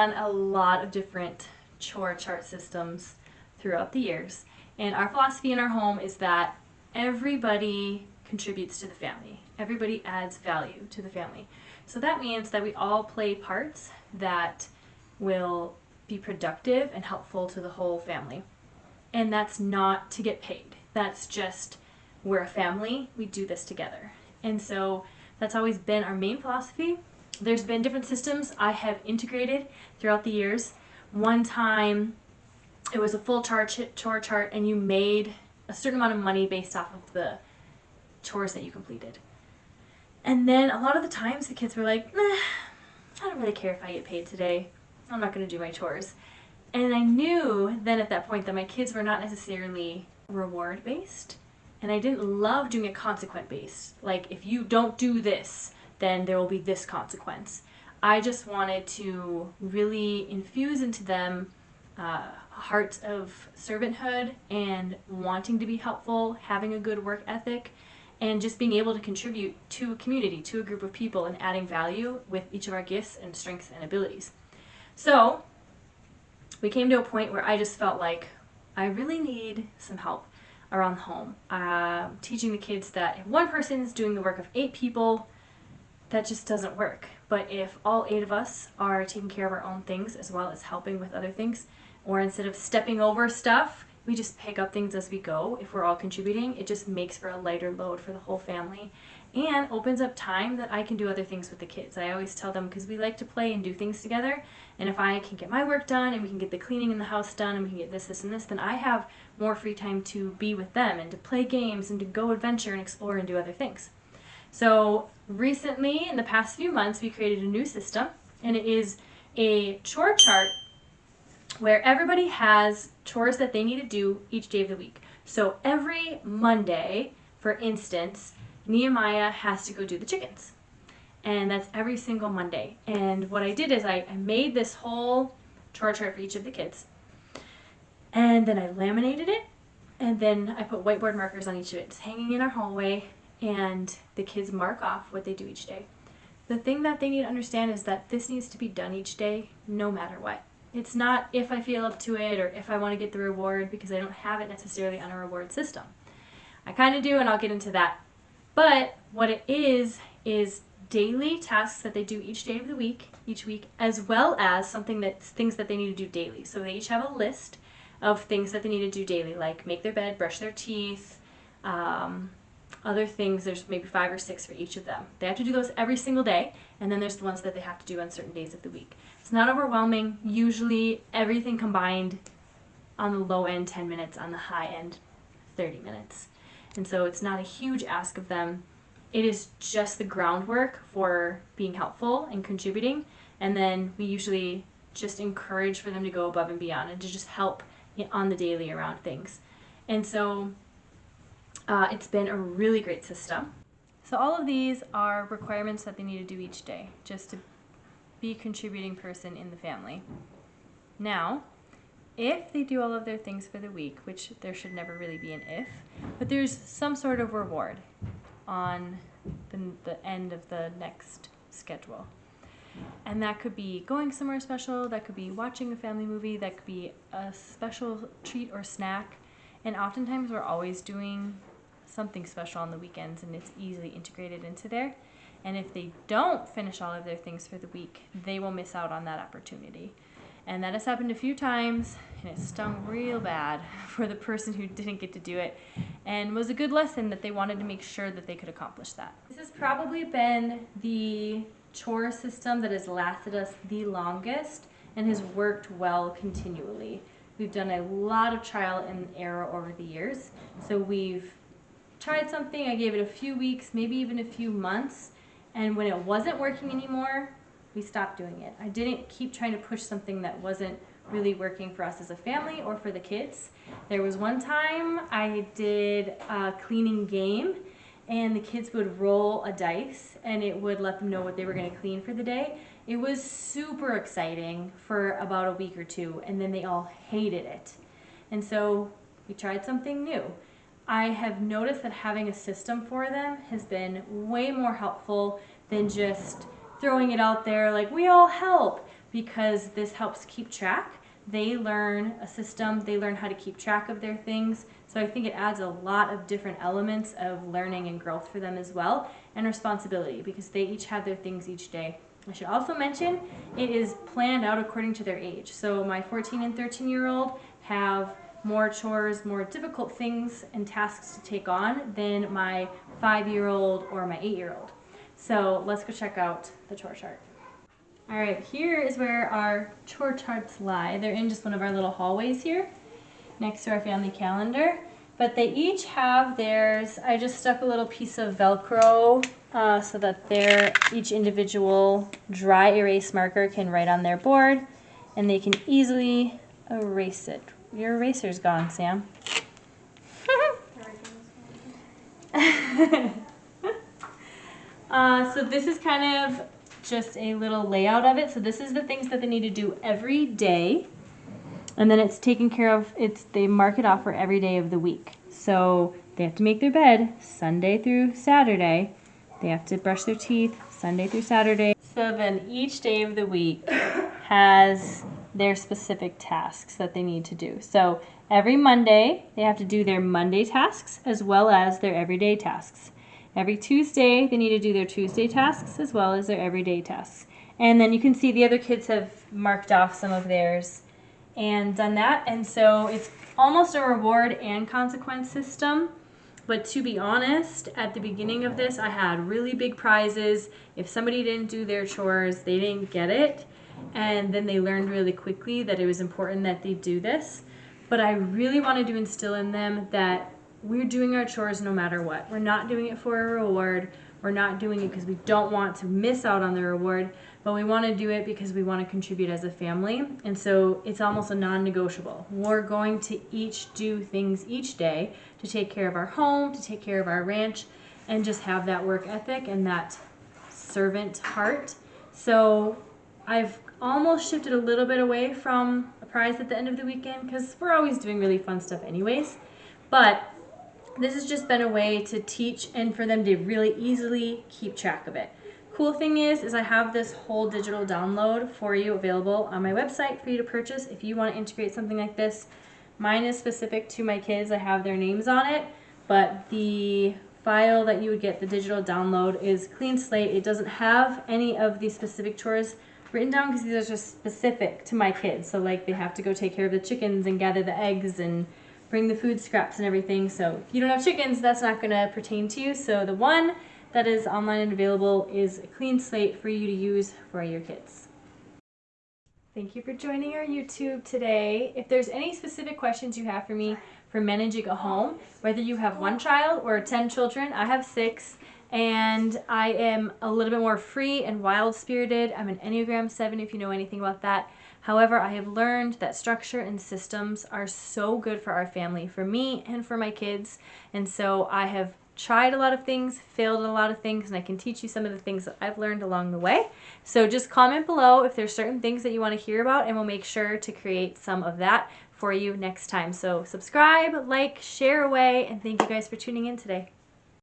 done a lot of different chore chart systems throughout the years. And our philosophy in our home is that everybody contributes to the family. Everybody adds value to the family. So that means that we all play parts that will be productive and helpful to the whole family. And that's not to get paid. That's just, we're a family, we do this together. And so that's always been our main philosophy. There's been different systems I have integrated throughout the years. One time it was a full chore chart and you made a certain amount of money based off of the chores that you completed. And then a lot of the times the kids were like, nah, I don't really care if I get paid today. I'm not going to do my chores. And I knew then at that point that my kids were not necessarily reward based. And I didn't love doing it consequent based. Like, if you don't do this, then there will be this consequence. I just wanted to really infuse into them hearts of servanthood and wanting to be helpful, having a good work ethic, and just being able to contribute to a community, to a group of people, and adding value with each of our gifts and strengths and abilities. So we came to a point where I just felt like I really need some help around the home. Teaching the kids that if one person is doing the work of 8 people, that just doesn't work. But if all 8 of us are taking care of our own things as well as helping with other things, or instead of stepping over stuff, we just pick up things as we go. If we're all contributing, it just makes for a lighter load for the whole family and opens up time that I can do other things with the kids. I always tell them, because we like to play and do things together, and if I can get my work done and we can get the cleaning in the house done and we can get this, this, and this, then I have more free time to be with them and to play games and to go adventure and explore and do other things. So recently, in the past few months, we created a new system, and it is a chore chart where everybody has chores that they need to do each day of the week. So every Monday, for instance, Nehemiah has to go do the chickens. And that's every single Monday. And what I did is I made this whole chore chart for each of the kids. And then I laminated it. And then I put whiteboard markers on each of it. It's hanging in our hallway. And the kids mark off what they do each day. The thing that they need to understand is that this needs to be done each day, no matter what. It's not if I feel up to it or if I want to get the reward, because I don't have it necessarily on a reward system. I kind of do, and I'll get into that. But what it is daily tasks that they do each day of the week, each week, as well as things that they need to do daily. So they each have a list of things that they need to do daily, like make their bed, brush their teeth, other things. There's maybe 5 or 6 for each of them. They have to do those every single day, and then there's the ones that they have to do on certain days of the week. It's not overwhelming. Usually everything combined on the low end 10 minutes, on the high end 30 minutes. And so it's not a huge ask of them. It is just the groundwork for being helpful and contributing, and then we usually just encourage for them to go above and beyond and to just help on the daily around things. And so it's been a really great system. So all of these are requirements that they need to do each day, just to be a contributing person in the family. Now, if they do all of their things for the week, which there should never really be an if, but there's some sort of reward on the end of the next schedule. And that could be going somewhere special, that could be watching a family movie, that could be a special treat or snack. And oftentimes we're always doing something special on the weekends, and it's easily integrated into there. And if they don't finish all of their things for the week, they will miss out on that opportunity. And that has happened a few times, and it stung real bad for the person who didn't get to do it, and was a good lesson that they wanted to make sure that they could accomplish that. This has probably been the chore system that has lasted us the longest and has worked well continually. We've done a lot of trial and error over the years. So we've tried something, I gave it a few weeks, maybe even a few months, and when it wasn't working anymore, we stopped doing it. I didn't keep trying to push something that wasn't really working for us as a family or for the kids. There was one time I did a cleaning game, and the kids would roll a dice and it would let them know what they were going to clean for the day. It was super exciting for about a week or two, and then they all hated it. And so we tried something new. I have noticed that having a system for them has been way more helpful than just throwing it out there like, we all help. because this helps keep track. They learn a system, they learn how to keep track of their things. So I think it adds a lot of different elements of learning and growth for them as well, and responsibility, because they each have their things each day. I should also mention it is planned out according to their age. So my 14 and 13-year-old have more chores, more difficult things and tasks to take on than my 5-year-old or my 8-year-old. So let's go check out the chore chart. All right, here is where our chore charts lie. They're in just one of our little hallways here next to our family calendar. But they each have theirs. I just stuck a little piece of Velcro so that their each individual dry erase marker can write on their board, and they can easily erase it. Your eraser's gone, Sam. So this is kind of just a little layout of it. So this is the things that they need to do every day. And then it's taken care of, they mark it off for every day of the week. So they have to make their bed Sunday through Saturday. They have to brush their teeth Sunday through Saturday. So then each day of the week has their specific tasks that they need to do. So every Monday, they have to do their Monday tasks as well as their everyday tasks. Every Tuesday, they need to do their Tuesday tasks as well as their everyday tasks. And then you can see the other kids have marked off some of theirs and done that. And so it's almost a reward and consequence system. But to be honest, at the beginning of this, I had really big prizes. If somebody didn't do their chores, they didn't get it. And then they learned really quickly that it was important that they do this. But I really wanted to instill in them that we're doing our chores no matter what. We're not doing it for a reward. We're not doing it because we don't want to miss out on the reward, but we want to do it because we want to contribute as a family. And so it's almost a non-negotiable. We're going to each do things each day to take care of our home, to take care of our ranch, and just have that work ethic and that servant heart. So I've almost shifted a little bit away from a prize at the end of the weekend because we're always doing really fun stuff anyways. But this has just been a way to teach and for them to really easily keep track of it. Cool thing is I have this whole digital download for you available on my website for you to purchase if you want to integrate something like this. Mine is specific to my kids. I have their names on it, but the file that you would get, the digital download, is clean slate. It doesn't have any of the specific chores written down because these are just specific to my kids. So like they have to go take care of the chickens and gather the eggs and bring the food scraps and everything. So if you don't have chickens, that's not going to pertain to you. So the one that is online and available is a clean slate for you to use for your kids. Thank you for joining our YouTube today. If there's any specific questions you have for me for managing a home, whether you have 1 child or 10 children, I have 6, and I am a little bit more free and wild-spirited. I'm an Enneagram 7 if you know anything about that. However, I have learned that structure and systems are so good for our family, for me and for my kids. And so I have tried a lot of things, failed at a lot of things, and I can teach you some of the things that I've learned along the way. So just comment below if there's certain things that you want to hear about, and we'll make sure to create some of that for you next time. So subscribe, like, share away, and thank you guys for tuning in today.